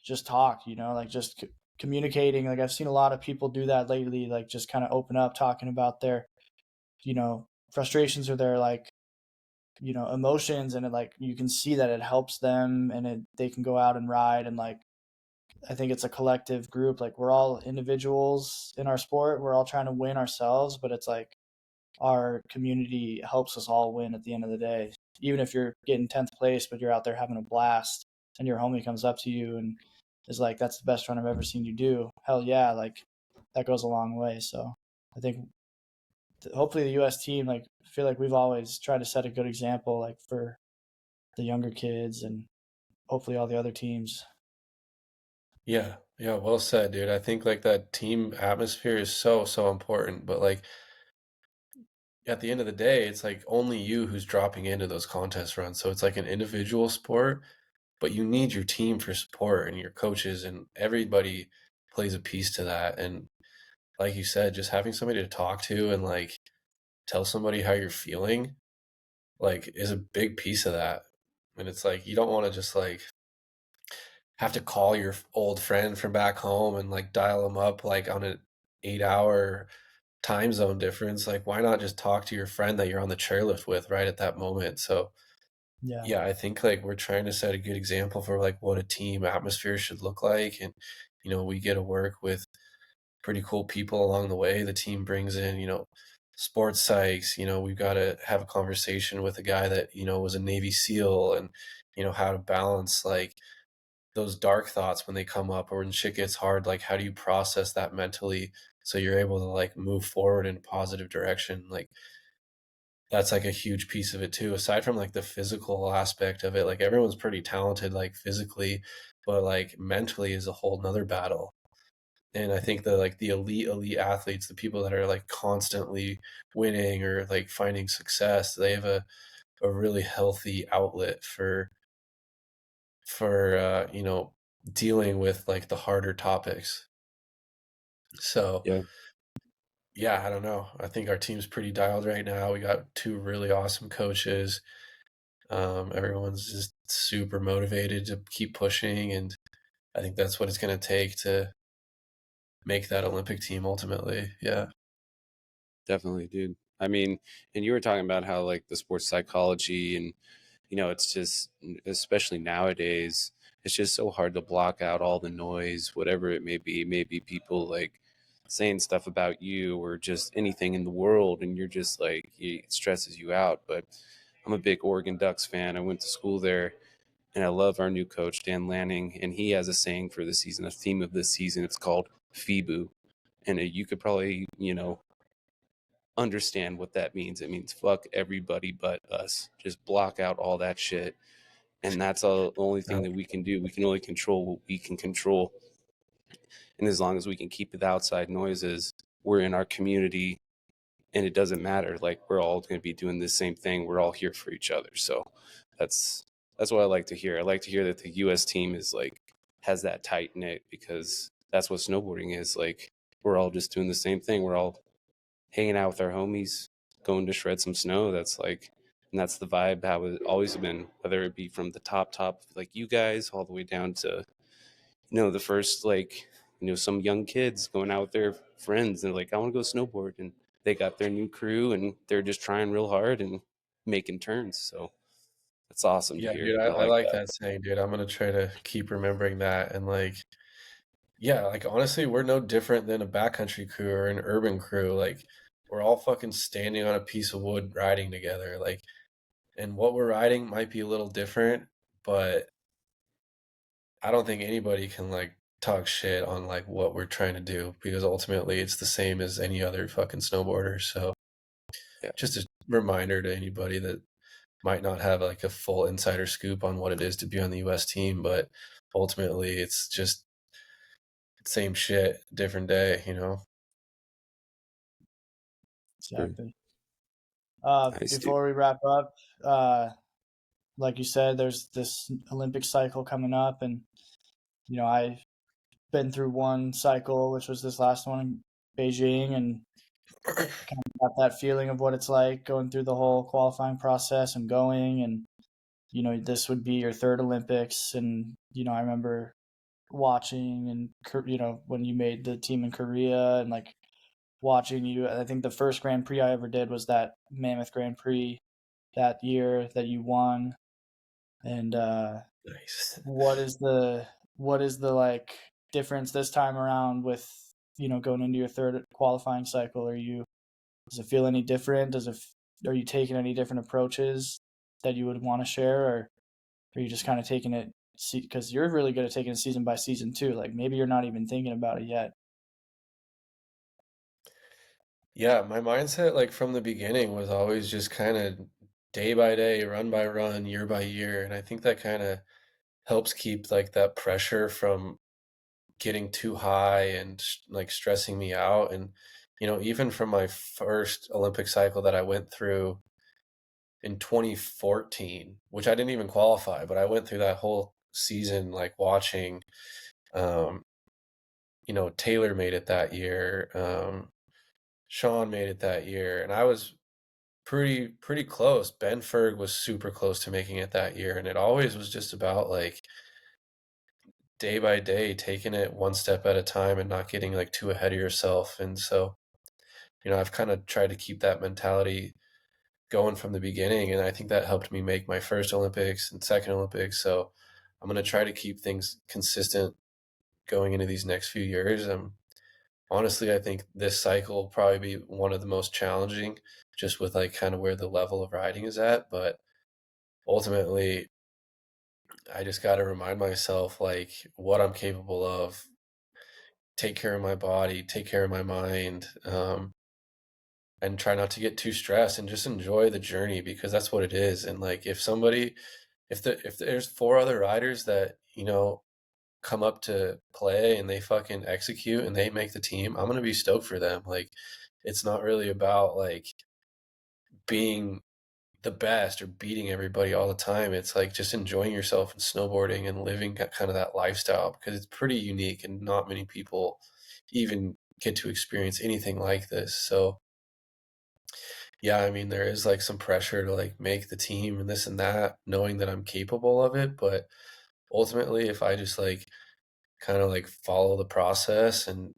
C: just talk, like just communicating. Like I've seen a lot of people do that lately, like just kind of open up talking about their frustrations or their like emotions, and it like you can see that it helps them, and they can go out and ride. And like I think it's a collective group. Like we're all individuals in our sport, we're all trying to win ourselves, but it's like our community helps us all win at the end of the day. Even if you're getting 10th place, but you're out there having a blast, and your homie comes up to you and is like, "That's the best run I've ever seen you do." Hell yeah, like that goes a long way. So I think hopefully the U.S. team, like, I feel like we've always tried to set a good example, like for the younger kids and hopefully all the other teams.
B: Yeah, yeah, well said, dude. I think like that team atmosphere is so, so important. But like at the end of the day, it's like only you who's dropping into those contest runs. So it's like an individual sport, but you need your team for support and your coaches, and everybody plays a piece to that. And like you said, just having somebody to talk to and like tell somebody how you're feeling, like, is a big piece of that. And it's like, you don't want to just like have to call your old friend from back home and like dial them up like on an 8 hour time zone difference. Like, why not just talk to your friend that you're on the chairlift with right at that moment? So
C: Yeah.
B: yeah, I think like we're trying to set a good example for like what a team atmosphere should look like. And, we get to work with pretty cool people along the way. The team brings in, sports psychs. We've got to have a conversation with a guy that, was a Navy SEAL, and, how to balance like those dark thoughts when they come up or when shit gets hard. Like, how do you process that mentally so you're able to like move forward in a positive direction? Like, that's like a huge piece of it too. Aside from like the physical aspect of it, like everyone's pretty talented, like physically, but like mentally is a whole nother battle. And I think that like the elite athletes, the people that are like constantly winning or like finding success, they have a really healthy outlet for dealing with like the harder topics. So
A: Yeah,
B: yeah, I don't know. I think our team's pretty dialed right now. We got two really awesome coaches. Everyone's just super motivated to keep pushing, and I think that's what it's going to take to make that Olympic team ultimately. Yeah.
A: definitely, dude. I mean, and you were talking about how like the sports psychology and it's just, especially nowadays, it's just so hard to block out all the noise, whatever it may be. Maybe people like saying stuff about you or just anything in the world, and you're just like, it stresses you out. But I'm a big Oregon Ducks fan. I went to school there, and I love our new coach, Dan Lanning, and he has a saying for the season, a theme of this season. It's called FIBU. And you could probably, understand what that means. It means fuck everybody but us. Just block out all that shit. And that's the only thing that we can do. We can only control what we can control. And as long as we can keep the outside noises, we're in our community, and it doesn't matter. Like, we're all going to be doing the same thing. We're all here for each other. So that's what I like to hear. I like to hear that the US team is like has that tight knit, because that's what snowboarding is. Like, we're all just doing the same thing. We're all hanging out with our homies, going to shred some snow. That's like, and that's the vibe how it's always been, whether it be from the top, like you guys, all the way down to, the first, like, some young kids going out with their friends and like, I want to go snowboard. And they got their new crew and they're just trying real hard and making turns. So that's awesome to
B: Yeah,
A: hear.
B: dude, I,
A: I
B: I
A: like
B: like
A: that.
B: that saying, dude. I'm gonna try to keep remembering that. And like, yeah, like honestly, we're no different than a backcountry crew or an urban crew. Like, we're all fucking standing on a piece of wood riding together. Like, and what we're riding might be a little different, but I don't think anybody can like talk shit on like what we're trying to do, because ultimately it's the same as any other fucking snowboarder. So
A: Yeah,
B: just a reminder to anybody that might not have like a full insider scoop on what it is to be on the US team, but ultimately it's just same shit, different day.
A: true.
C: Exactly.
A: Nice, dude.
C: Before we wrap up, uh, like you said, there's this Olympic cycle coming up, and I've been through one cycle, which was this last one in Beijing, and kind of got that feeling of what it's like going through the whole qualifying process and going, and this would be your third Olympics, and I remember watching, and when you made the team in Korea, and like watching you. I think the first Grand Prix I ever did was that Mammoth Grand Prix that year that you won. And
B: Nice.
C: what is the like difference this time around with going into your third qualifying cycle? Does it feel any different? Are you taking any different approaches that you would want to share, or are you just kind of taking it, because you're really good at taking it season by season too? Like, maybe you're not even thinking about it yet.
B: Yeah, my mindset like from the beginning was always just kind of day by day, run by run, year by year, and I think that kind of helps keep like that pressure from getting too high and like stressing me out. And even from my first Olympic cycle that I went through in 2014, which I didn't even qualify, but I went through that whole season like watching, um, Taylor made it that year, Sean made it that year, and I was pretty close. Ben Ferg was super close to making it that year, and it always was just about like day by day, taking it one step at a time and not getting like too ahead of yourself. And so, I've kind of tried to keep that mentality going from the beginning, and I think that helped me make my first Olympics and second Olympics. So I'm going to try to keep things consistent going into these next few years. Honestly, I think this cycle will probably be one of the most challenging, just with like kind of where the level of riding is at. But ultimately, I just got to remind myself like what I'm capable of, take care of my body, take care of my mind, and try not to get too stressed and just enjoy the journey, because that's what it is. And like if there's four other riders that come up to play and they fucking execute and they make the team, I'm gonna be stoked for them. Like, it's not really about like being the best or beating everybody all the time. It's like just enjoying yourself and snowboarding and living kind of that lifestyle, because it's pretty unique and not many people even get to experience anything like this. So yeah, I mean, there is like some pressure to like make the team and this and that, knowing that I'm capable of it. But ultimately, if I just like kind of like follow the process and,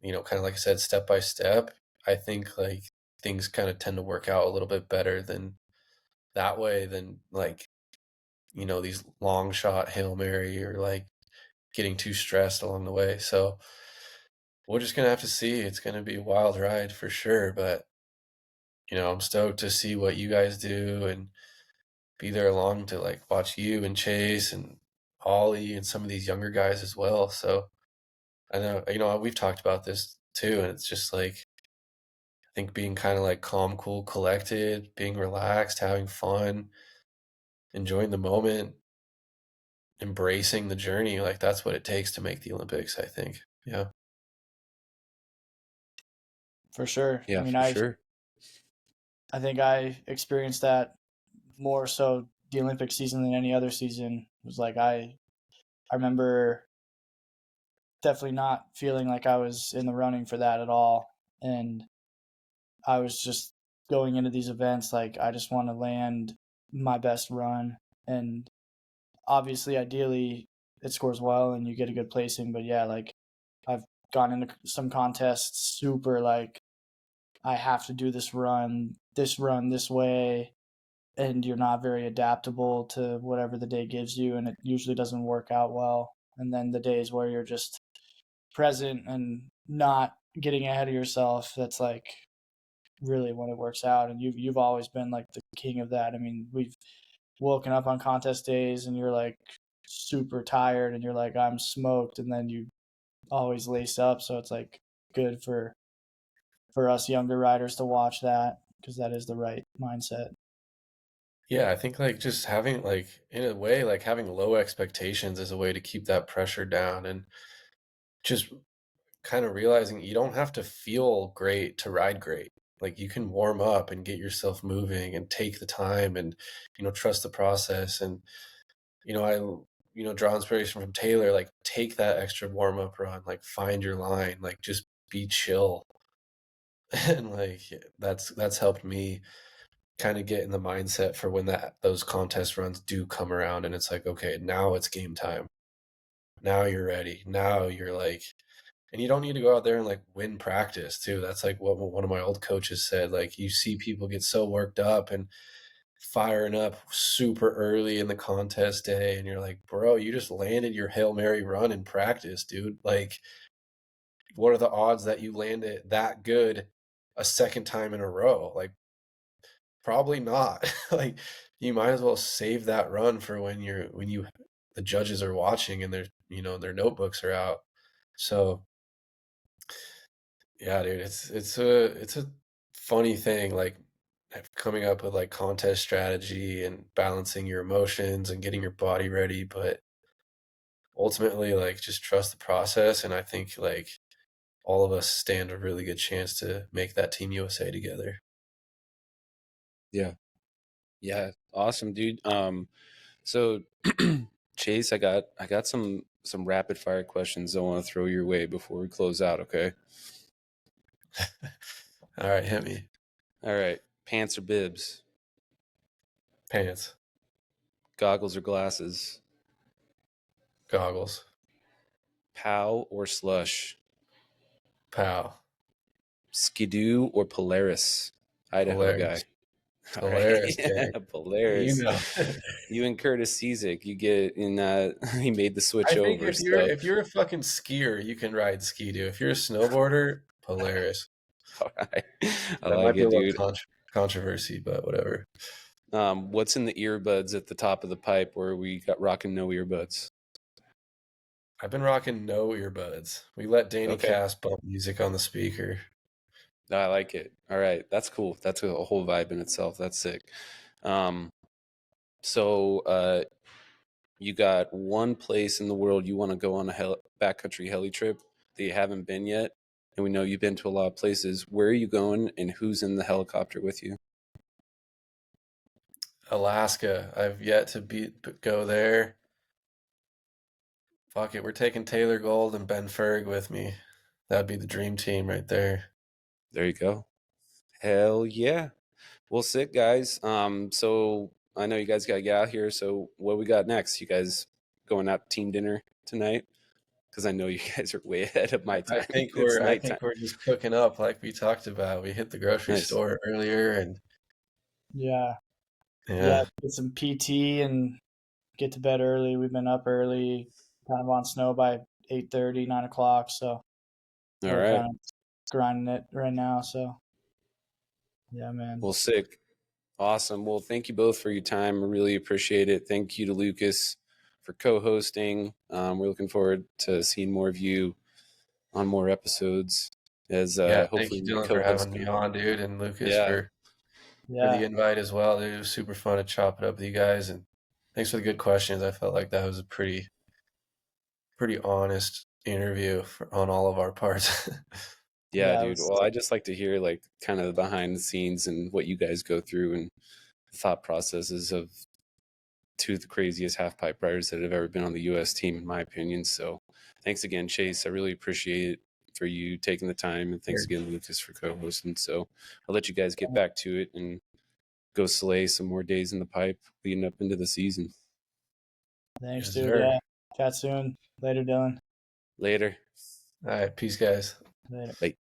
B: kind of like I said, step by step, I think like things kind of tend to work out a little bit better than that way than like, these long shot Hail Mary or like getting too stressed along the way. So we're just going to have to see. It's going to be a wild ride for sure. But, I'm stoked to see what you guys do and be there along to like watch you and Chase and Ollie and some of these younger guys as well. So I know, we've talked about this too, and it's just like I think being kind of like calm, cool, collected, being relaxed, having fun, enjoying the moment, embracing the journey, like that's what it takes to make the Olympics, I think. Yeah.
C: For sure.
A: Yeah,
C: I mean,
A: for sure.
C: I think I experienced that more so the Olympic season than any other season. It was like I remember definitely not feeling like I was in the running for that at all. And I was just going into these events like I just want to land my best run. And obviously, ideally, it scores well and you get a good placing. But yeah, like I've gone into some contests super like I have to do this run this way, and you're not very adaptable to whatever the day gives you, and it usually doesn't work out well. And then the days where you're just present and not getting ahead of yourself, that's like really when it works out. And you've always been like the king of that. I mean, we've woken up on contest days and you're like super tired and you're like I'm smoked, and then you always lace up. So it's like good for us younger riders to watch that, because that is the right mindset.
B: Yeah, I think like just having like in a way like having low expectations is a way to keep that pressure down, and just kind of realizing you don't have to feel great to ride great. Like you can warm up and get yourself moving and take the time and, trust the process. And, I, draw inspiration from Taylor, like take that extra warm up run, like find your line, like just be chill. And like that's helped me kind of get in the mindset for when those contest runs do come around, and it's like, okay, now it's game time. Now you're ready. Now you're like, and you don't need to go out there and like win practice too. That's like what one of my old coaches said. Like you see people get so worked up and firing up super early in the contest day, and you're like, bro, you just landed your Hail Mary run in practice, dude. Like, what are the odds that you land it that good a second time in a row? Like, probably not. Like, you might as well save that run for when the judges are watching and their notebooks are out. So yeah, dude, it's a funny thing, like coming up with like contest strategy and balancing your emotions and getting your body ready, but ultimately like just trust the process. And I think like all of us stand a really good chance to make that Team USA together.
A: Yeah. Yeah. Awesome, dude. So Chase, I got some rapid fire questions I want to throw your way before we close out, okay?
B: All right, hit me.
A: All right. Pants or bibs?
B: Pants.
A: Goggles or glasses?
B: Goggles.
A: POW or slush?
B: POW.
A: Skidoo or Polaris? Idaho guy.
B: Polaris.
A: All right.
B: Polaris gang.
A: Polaris.
B: You know.
A: You and Curtis Cizik, you get in that. He made the switch
B: I think
A: over.
B: if you're a fucking skier, you can ride Ski-Doo. If you're a snowboarder, Polaris.
A: All right. I
B: That
A: like
B: might be
A: it,
B: a little
A: dude.
B: controversy, but whatever.
A: What's in the earbuds at the top of the pipe where we got rocking no earbuds?
B: I've been rocking no earbuds. We let Danny
A: Okay.
B: Cass bump music on the speaker.
A: I like it. All right. That's cool. That's a whole vibe in itself. That's sick. So you got one place in the world you want to go on a backcountry heli trip that you haven't been yet, and we know you've been to a lot of places. Where are you going, and who's in the helicopter with you?
B: Alaska. I've yet to go there. Fuck it. We're taking Taylor Gold and Ben Ferg with me. That'd be the dream team right there.
A: There you go. Hell yeah. Well, sick, guys. So I know you guys got to get out here. So what we got next? You guys going out to team dinner tonight? Because I know you guys are way ahead of my time.
B: I think
A: Nighttime.
B: we're just cooking up like we talked about. We hit the grocery
A: Nice.
B: store earlier and
C: Yeah.
B: yeah.
C: Get some PT and get to bed early. We've been up early, kind of on snow by 8:30, 9 o'clock. So
A: All
C: we're
A: right.
C: kind of grinding it right now. So yeah, man.
A: Well, sick. Awesome. Well, thank you both for your time. I really appreciate it. Thank you to Lucas for co-hosting. We're looking forward to seeing more of you on more episodes as
B: Yeah, thank
A: hopefully
B: you,
A: my
B: Dylan, for
A: co-host.
B: having me on, dude, and Lucas
A: Yeah.
B: for the invite as well, dude. It was super fun to chop it up with you guys, and thanks for the good questions. I felt like that was a pretty honest interview on all of our parts.
A: Yeah, dude. Well, I just like to hear like kind of the behind the scenes and what you guys go through and the thought processes of two of the craziest half pipe riders that have ever been on the US team, in my opinion. So thanks again, Chase. I really appreciate it for you taking the time, and thanks again, Lucas, for co-hosting. So I'll let you guys get back to it and go slay some more days in the pipe leading up into the season.
C: Thanks,
B: Yes,
C: dude.
B: sir.
C: Yeah. Chat soon. Later, Dylan.
A: Later.
B: All right, peace, guys.
C: Later.
A: Bye.